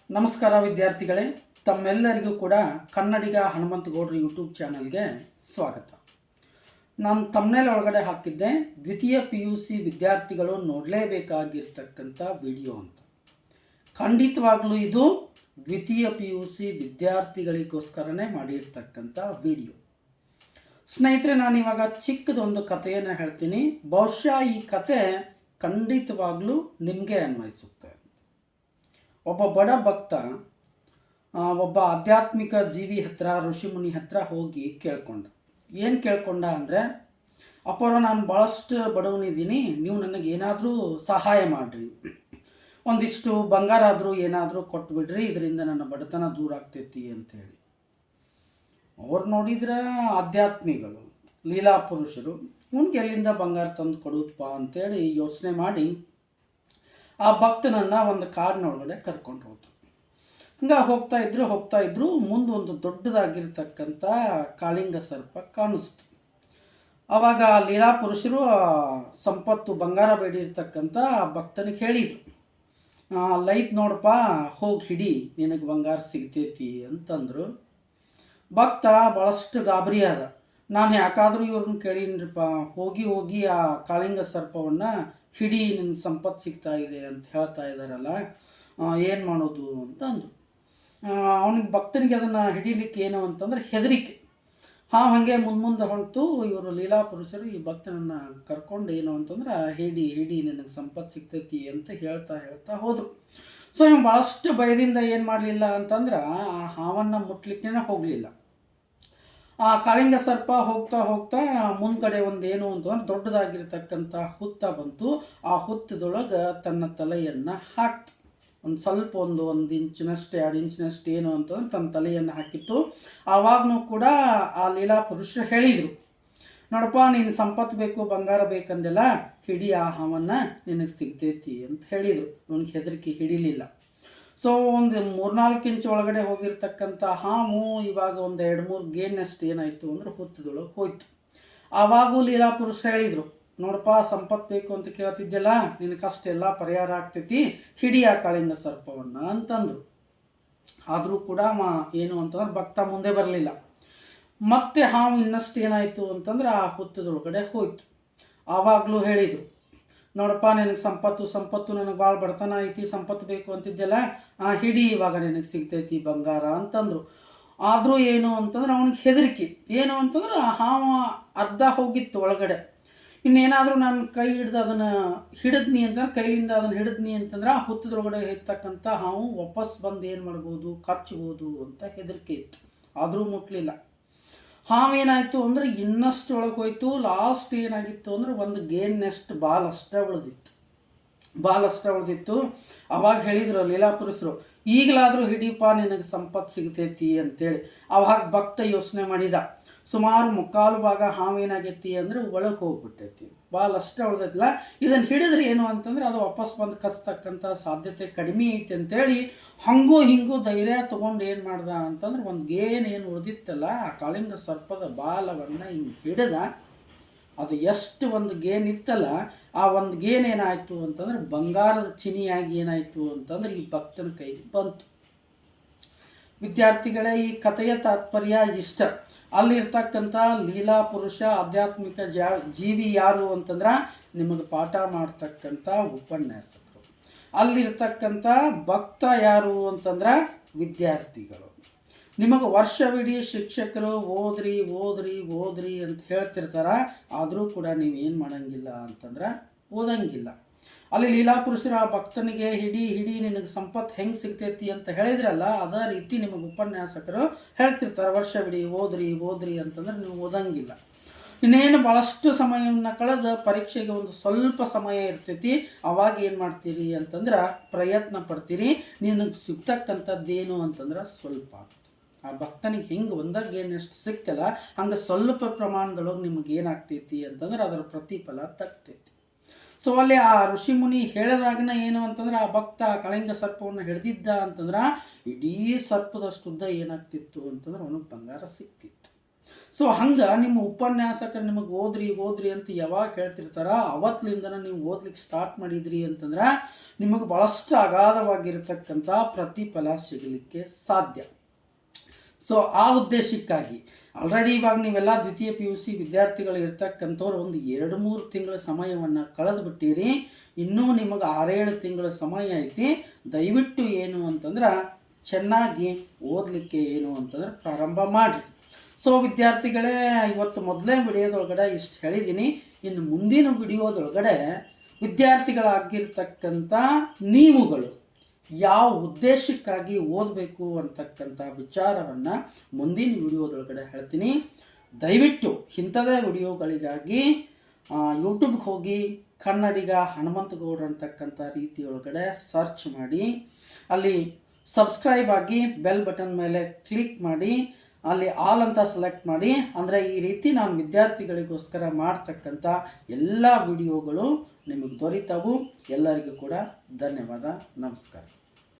ನಮಸ್ಕಾರ ವಿದ್ಯಾರ್ಥಿಗಳೇ, ತಮ್ಮೆಲ್ಲರಿಗೂ ಕೂಡ ಕನ್ನಡಿಗ ಹನುಮಂತಗೌಡರು ಯೂಟ್ಯೂಬ್ ಚಾನಲ್ಗೆ ಸ್ವಾಗತ. ನಾನು ತಮ್ಮನೇಲಿ ಒಳಗಡೆ ಹಾಕಿದ್ದೆ ದ್ವಿತೀಯ PUC ವಿದ್ಯಾರ್ಥಿಗಳು ನೋಡಲೇಬೇಕಾಗಿರ್ತಕ್ಕಂಥ ವಿಡಿಯೋ ಅಂತ. ಖಂಡಿತವಾಗ್ಲೂ ಇದು ದ್ವಿತೀಯ PUC ವಿದ್ಯಾರ್ಥಿಗಳಿಗೋಸ್ಕರನೇ ಮಾಡಿರ್ತಕ್ಕಂಥ ವಿಡಿಯೋ. ಸ್ನೇಹಿತರೆ, ನಾನಿವಾಗ ಚಿಕ್ಕದೊಂದು ಕಥೆಯನ್ನು ಹೇಳ್ತೀನಿ. ಬಹುಶಃ ಈ ಕತೆ ಖಂಡಿತವಾಗ್ಲೂ ನಿಮಗೆ ಅನ್ವಯಿಸುತ್ತೆ. ಒಬ್ಬ ಬಡ ಭಕ್ತ ಒಬ್ಬ ಆಧ್ಯಾತ್ಮಿಕ ಜೀವಿ ಹತ್ರ, ಋಷಿಮುನಿ ಹತ್ರ ಹೋಗಿ ಕೇಳ್ಕೊಂಡ. ಏನು ಕೇಳ್ಕೊಂಡ ಅಂದರೆ, ಅಪ್ಪರ ನಾನು ಭಾಳಷ್ಟು ಬಡವನಿದ್ದೀನಿ, ನೀವು ನನಗೆ ಏನಾದರೂ ಸಹಾಯ ಮಾಡಿರಿ, ಒಂದಿಷ್ಟು ಬಂಗಾರ ಆದರೂ ಏನಾದರೂ ಕೊಟ್ಬಿಡ್ರಿ, ಇದರಿಂದ ನನ್ನ ಬಡತನ ದೂರ ಆಗ್ತೈತಿ ಅಂಥೇಳಿ. ಅವ್ರು ನೋಡಿದ್ರೆ ಆಧ್ಯಾತ್ಮಿಗಳು, ಲೀಲಾ ಪುರುಷರು, ಇವನಿಗೆ ಎಲ್ಲಿಂದ ಬಂಗಾರ ತಂದು ಕೊಡುತ್ತಪ್ಪ ಅಂತೇಳಿ ಯೋಚನೆ ಮಾಡಿ ಆ ಭಕ್ತನನ್ನು ಒಂದು ಕಾಡಿನೊಳಗಡೆ ಕರ್ಕೊಂಡು ಹೋದ್ರು. ಹಂಗೆ ಹೋಗ್ತಾ ಇದ್ರು ಮುಂದೊಂದು ದೊಡ್ಡದಾಗಿರ್ತಕ್ಕಂಥ ಕಾಳಿಂಗ ಸರ್ಪ ಕಾಣಿಸ್ತು. ಆವಾಗ ಲೀಲಾ ಪುರುಷರು ಸಂಪತ್ತು ಬಂಗಾರ ಬೇಡಿರ್ತಕ್ಕಂಥ ಭಕ್ತನಿಗೆ ಹೇಳಿದರು, ಲೈತ್ ನೋಡಪ್ಪ, ಹೋಗಿ ಹಿಡಿ, ನಿನಗೆ ಬಂಗಾರ ಸಿಗ್ತೈತಿ ಅಂತಂದರು. ಭಕ್ತ ಭಾಳಷ್ಟು ಗಾಬರಿ ಆದ. ನಾನು ಯಾಕಾದರೂ ಇವ್ರನ್ನ ಕೇಳೀನಿರಪ್ಪ, ಹೋಗಿ ಆ ಕಾಳಿಂಗ ಸರ್ಪವನ್ನು ಹಿಡಿ, ನಿನ್ನ ಸಂಪತ್ತು ಸಿಗ್ತಾ ಇದೆ ಅಂತ ಹೇಳ್ತಾ ಇದ್ದಾರಲ್ಲ, ಏನು ಮಾಡೋದು ಅಂತ ಅಂದರು. ಅವನಿಗೆ ಭಕ್ತನಿಗೆ ಅದನ್ನು ಹಿಡೀಲಿಕ್ಕೆ ಏನು ಅಂತಂದ್ರೆ ಹೆದರಿಕೆ. ಹಾಗೆ ಮುಂದೆ ಹೊಂಟು ಇವರು ಲೀಲಾ ಪುರುಷರು ಈ ಭಕ್ತನನ್ನು ಕರ್ಕೊಂಡು ಏನು ಅಂತಂದ್ರೆ ಹಿಡಿ ನಿನಗೆ ಸಂಪತ್ತು ಸಿಗ್ತೈತಿ ಅಂತ ಹೇಳ್ತಾ ಹೋದರು. ಸೊ ಇವ್ ಭಾಳಷ್ಟು ಭಯದಿಂದ ಏನು ಮಾಡಲಿಲ್ಲ ಅಂತಂದ್ರೆ ಆ ಹಾವನ್ನು ಮುಟ್ಲಿಕ್ಕೆ ಹೋಗಲಿಲ್ಲ. ಆ ಕಾಳಿಂಗ ಸರ್ಪ ಹೋಗ್ತಾ ಮುಂದ್ಗಡೆ ಒಂದೇನು ಅಂತಂದ್ರೆ ದೊಡ್ಡದಾಗಿರ್ತಕ್ಕಂಥ ಹುತ್ತ ಬಂತು. ಆ ಹುತ್ತದೊಳಗೆ ತನ್ನ ತಲೆಯನ್ನು ಹಾಕ್ತು. ಒಂದು ಇಂಚಿನಷ್ಟು 2 ಇಂಚಿನಷ್ಟು ಏನು ಅಂತಂದ್ರೆ ತನ್ನ ತಲೆಯನ್ನು ಹಾಕಿತ್ತು. ಆವಾಗಲೂ ಕೂಡ ಆ ಲೀಲಾ ಪುರುಷರು ಹೇಳಿದರು, ನೋಡಪ್ಪ, ನೀನು ಸಂಪತ್ತು ಬೇಕು, ಬಂಗಾರ ಬೇಕಂದೆಲ್ಲ, ಹಿಡಿ ಆ ಹಾವನ್ನು, ನಿನಗೆ ಸಿಗ್ತೈತಿ ಅಂತ ಹೇಳಿದರು. ಅವನಿಗೆ ಹೆದರಿಕೆ ಹಿಡಿಲಿಲ್ಲ. ಸೊ ಒಂದು 3-4 ಇಂಚ್ ಒಳಗಡೆ ಹೋಗಿರ್ತಕ್ಕಂಥ ಹಾವು ಇವಾಗ ಒಂದು 2-3 ಗೇನಷ್ಟು ಏನಾಯಿತು ಅಂದ್ರೆ ಹುತ್ತದೊಳಗೆ ಹೋಯ್ತು. ಆವಾಗೂ ಲೀಲಾ ಪುರುಷರು ಹೇಳಿದರು, ನೋಡಪ್ಪ, ಸಂಪತ್ತು ಬೇಕು ಅಂತ ಕೇಳ್ತಿದ್ದೆಲ್ಲ, ನಿನ್ನ ಕಷ್ಟ ಎಲ್ಲ ಪರಿಹಾರ ಆಗ್ತೈತಿ, ಹಿಡಿ ಆ ಕಾಳಿಂಗ ಸರ್ಪವನ್ನು ಅಂತಂದರು. ಆದರೂ ಕೂಡ ಏನು ಅಂತಂದ್ರೆ ಭಕ್ತ ಮುಂದೆ ಬರಲಿಲ್ಲ. ಮತ್ತೆ ಹಾವು ಇನ್ನಷ್ಟು ಏನಾಯಿತು ಅಂತಂದ್ರೆ ಆ ಹುತ್ತದೊಳಗಡೆ ಹೋಯ್ತು. ಆವಾಗಲೂ ಹೇಳಿದರು, ನೋಡಪ್ಪ, ನಿನಗೆ ಸಂಪತ್ತು ನನಗೆ ಭಾಳ ಬಡತನ ಐತಿ, ಸಂಪತ್ತು ಬೇಕು ಅಂತಿದ್ದೆಲ್ಲ, ಹಿಡಿ, ಇವಾಗ ನಿನಗೆ ಸಿಗ್ತೈತಿ ಬಂಗಾರ ಅಂತಂದರು. ಆದರೂ ಏನು ಅಂತಂದ್ರೆ ಅವನಿಗೆ ಹೆದರಿಕೆ. ಏನು ಅಂತಂದ್ರೆ ಹಾವು ಅರ್ಧ ಹೋಗಿತ್ತು ಒಳಗಡೆ. ಇನ್ನೇನಾದರೂ ನಾನು ಕೈ ಹಿಡ್ದು ಅದನ್ನು ಹಿಡಿದ್ನಿ ಅಂತಂದ್ರೆ, ಕೈಲಿಂದ ಅದನ್ನು ಹಿಡಿದ್ನಿ ಅಂತಂದ್ರೆ ಆ ಹುತ್ತದೊಳಗಡೆ ಇರ್ತಕ್ಕಂಥ ಹಾವು ವಾಪಸ್ ಬಂದು ಏನು ಮಾಡ್ಬೋದು, ಕಚ್ಚಬೋದು ಅಂತ ಹೆದರಿಕೆ ಇತ್ತು. ಆದರೂ ಮುಟ್ಲಿಲ್ಲ. ಹಾವೇನಾಯಿತು ಅಂದರೆ ಇನ್ನಷ್ಟು ಒಳಗೆ ಹೋಯ್ತು. ಲಾಸ್ಟ್ ಏನಾಗಿತ್ತು ಅಂದರೆ ಒಂದು ಗೇನ್ನಷ್ಟು ಬಾಲ್ ಅಷ್ಟೇ ಉಳಿದಿತ್ತು. ಅವಾಗ ಹೇಳಿದರು ಲೀಲಾ ಪುರುಷರು, ಈಗಲಾದರೂ ಹಿಡಿಯಪ್ಪ, ನಿನಗೆ ಸಂಪತ್ತು ಸಿಗ್ತೈತಿ ಅಂತೇಳಿ. ಅವಾಗ ಭಕ್ತ ಯೋಚನೆ ಮಾಡಿದ. ಸುಮಾರು 3/4 ಭಾಗ ಹಾವೇನಾಗೈತಿ ಅಂದರೆ ಒಳಗೆ ಹೋಗ್ಬಿಟ್ಟೈತಿ, ಬಾಲ್ ಅಷ್ಟೇ ಉಳ್ದೈತಿಲ್ಲ, ಇದನ್ನು ಹಿಡಿದ್ರೆ ಏನು ಅಂತಂದ್ರೆ ಅದು ವಾಪಸ್ ಬಂದು ಕಸ್ತಕ್ಕಂಥ ಸಾಧ್ಯತೆ ಕಡಿಮೆ ಐತಿ ಅಂತೇಳಿ ಹಿಂಗೂ ಧೈರ್ಯ ತೊಗೊಂಡು ಏನು ಮಾಡ್ದ ಅಂತಂದ್ರೆ ಒಂದು ಗೇನ್ ಏನು ಉಳಿದಿತ್ತಲ್ಲ, ಆ ಕಾಳಿಂಗ ಸರ್ಪದ ಬಾಲವನ್ನು ಹಿಂಗೆ ಹಿಡಿದ. ಅದು ಎಷ್ಟು ಒಂದು ಗೇನ್ ಇತ್ತಲ್ಲ, ಆ ಒಂದು ಗೇನ್ ಏನಾಯಿತು ಅಂತಂದ್ರೆ ಬಂಗಾರದ ಚಿನಿಯಾಗಿ ಏನಾಯಿತು ಅಂತಂದ್ರೆ ಈ ಭಕ್ತನ ಕೈಗೆ ಬಂತು. ವಿದ್ಯಾರ್ಥಿಗಳೇ, ಈ ಕಥೆಯ ತಾತ್ಪರ್ಯ ಇಷ್ಟ. ಅಲ್ಲಿರ್ತಕ್ಕಂಥ ಲೀಲಾ ಪುರುಷ ಆಧ್ಯಾತ್ಮಿಕ ಜೀವಿ ಯಾರು ಅಂತಂದ್ರೆ ನಿಮಗೆ ಪಾಠ ಮಾಡ್ತಕ್ಕಂಥ ಉಪನ್ಯಾಸಕರು. ಅಲ್ಲಿರ್ತಕ್ಕಂಥ ಭಕ್ತ ಯಾರು ಅಂತಂದ್ರೆ ವಿದ್ಯಾರ್ಥಿಗಳು. ನಿಮಗೆ ವರ್ಷವಿಡೀ ಶಿಕ್ಷಕರು ಓದ್ರಿ ಅಂತ ಹೇಳ್ತಿರ್ತಾರ, ಆದರೂ ಕೂಡ ನೀವೇನು ಮಾಡಂಗಿಲ್ಲ ಅಂತಂದ್ರೆ ಓದಂಗಿಲ್ಲ. ಅಲ್ಲಿ ಲೀಲಾ ಪುರುಷರು ಆ ಭಕ್ತನಿಗೆ ಹಿಡಿ ನಿನಗೆ ಸಂಪತ್ತು ಹೆಂಗೆ ಸಿಗ್ತೈತಿ ಅಂತ ಹೇಳಿದ್ರಲ್ಲ, ಅದೇ ರೀತಿ ನಿಮಗೆ ಉಪನ್ಯಾಸಕರು ಹೇಳ್ತಿರ್ತಾರೆ, ವರ್ಷವಿಡೀ ಓದ್ರಿ ಅಂತಂದ್ರೆ ನೀವು ಓದಂಗಿಲ್ಲ. ಇನ್ನೇನು ಭಾಳಷ್ಟು ಸಮಯವನ್ನು ಕಳೆದು ಪರೀಕ್ಷೆಗೆ ಒಂದು ಸ್ವಲ್ಪ ಸಮಯ ಇರ್ತೈತಿ. ಅವಾಗ ಏನು ಮಾಡ್ತೀರಿ ಅಂತಂದ್ರೆ ಪ್ರಯತ್ನ ಪಡ್ತೀರಿ. ನಿನಗೆ ಸಿಗ್ತಕ್ಕಂಥದ್ದೇನು ಅಂತಂದ್ರೆ ಸ್ವಲ್ಪ. ಆ ಭಕ್ತನಿಗೆ ಹೆಂಗೆ ಒಂದಾಗ ಏನಷ್ಟು ಸಿಗ್ತಲ್ಲ, ಹಂಗೆ ಸ್ವಲ್ಪ ಪ್ರಮಾಣದೊಳಗೆ ನಿಮಗೆ ಏನಾಗ್ತೈತಿ ಅಂತಂದ್ರೆ ಅದರ ಪ್ರತಿಫಲ ತಗ್ತೈತಿ. ಸೊ ಅಲ್ಲಿ ಆ ಋಷಿಮುನಿ ಹೇಳಿದಾಗನ ಏನು ಅಂತಂದ್ರೆ ಆ ಭಕ್ತ ಕಾಳಿಂಗ ಸರ್ಪವನ್ನು ಹಿಡಿದಿದ್ದ ಅಂತಂದ್ರೆ ಇಡೀ ಸರ್ಪದಷ್ಟು ಉದ್ದ ಏನಾಗ್ತಿತ್ತು ಅಂತಂದ್ರೆ ಅವನಿಗೆ ಬಂಗಾರ ಸಿಕ್ತಿತ್ತು. ಸೊ ಹಂಗೆ ನಿಮ್ಮ ಉಪನ್ಯಾಸಕರು ನಿಮಗೆ ಓದ್ರಿ ಅಂತ ಯಾವಾಗ ಹೇಳ್ತಿರ್ತಾರ ಅವತ್ತಿನಿಂದ ನೀವು ಓದ್ಲಿಕ್ಕೆ ಸ್ಟಾರ್ಟ್ ಮಾಡಿದ್ರಿ ಅಂತಂದ್ರೆ ನಿಮಗೆ ಭಾಳಷ್ಟು ಅಗಾಧವಾಗಿರ್ತಕ್ಕಂಥ ಪ್ರತಿಫಲ ಸಿಗಲಿಕ್ಕೆ ಸಾಧ್ಯ. ಸೊ ಆ ಉದ್ದೇಶಕ್ಕಾಗಿ ಆಲ್ರೆಡಿ ಇವಾಗ ನೀವೆಲ್ಲ ದ್ವಿತೀಯ PUC ವಿದ್ಯಾರ್ಥಿಗಳು ಇರ್ತಕ್ಕಂಥವ್ರು ಒಂದು 2-3 ತಿಂಗಳ ಸಮಯವನ್ನು ಕಳೆದು ಬಿಟ್ಟಿರಿ. ಇನ್ನೂ ನಿಮಗೆ 6-7 ತಿಂಗಳ ಸಮಯ ಐತಿ. ದಯವಿಟ್ಟು ಏನು ಅಂತಂದ್ರೆ ಚೆನ್ನಾಗಿ ಓದಲಿಕ್ಕೆ ಏನು ಅಂತಂದ್ರೆ ಪ್ರಾರಂಭ ಮಾಡಿರಿ. ಸೊ ವಿದ್ಯಾರ್ಥಿಗಳೇ, ಇವತ್ತು ಮೊದಲೇ ವಿಡಿಯೋದೊಳಗಡೆ ಇಷ್ಟು ಹೇಳಿದ್ದೀನಿ. ಇನ್ನು ಮುಂದಿನ ವಿಡಿಯೋದೊಳಗಡೆ ವಿದ್ಯಾರ್ಥಿಗಳಾಗಿರ್ತಕ್ಕಂಥ ನೀವುಗಳು ಯಾವ ಉದ್ದೇಶಕ್ಕಾಗಿ ಓದಬೇಕು ಅಂತಕ್ಕಂಥ ವಿಚಾರವನ್ನು ಮುಂದಿನ ವಿಡಿಯೋದೊಳಗಡೆ ಹೇಳ್ತೀನಿ. ದಯವಿಟ್ಟು ಇಂಥದೇ ವಿಡಿಯೋಗಳಿಗಾಗಿ ಯೂಟ್ಯೂಬ್ಗೆ ಹೋಗಿ ಕನ್ನಡಿಗ ಹನುಮಂತಗೌಡ್ರು ಅಂತಕ್ಕಂಥ ರೀತಿಯೊಳಗಡೆ ಸರ್ಚ್ ಮಾಡಿ, ಅಲ್ಲಿ ಸಬ್ಸ್ಕ್ರೈಬ್ ಆಗಿ ಬೆಲ್ ಬಟನ್ ಮೇಲೆ ಕ್ಲಿಕ್ ಮಾಡಿ, ಅಲ್ಲಿ ಆಲ್ ಅಂತ ಸೆಲೆಕ್ಟ್ ಮಾಡಿ. ಅಂದರೆ ಈ ರೀತಿ ನಾನು ವಿದ್ಯಾರ್ಥಿಗಳಿಗೋಸ್ಕರ ಮಾಡ್ತಕ್ಕಂಥ ಎಲ್ಲ ವಿಡಿಯೋಗಳು ನಿಮಗೆ ದೊರೀತಾವು. ಎಲ್ಲರಿಗೂ ಕೂಡ ಧನ್ಯವಾದ. ನಮಸ್ಕಾರ.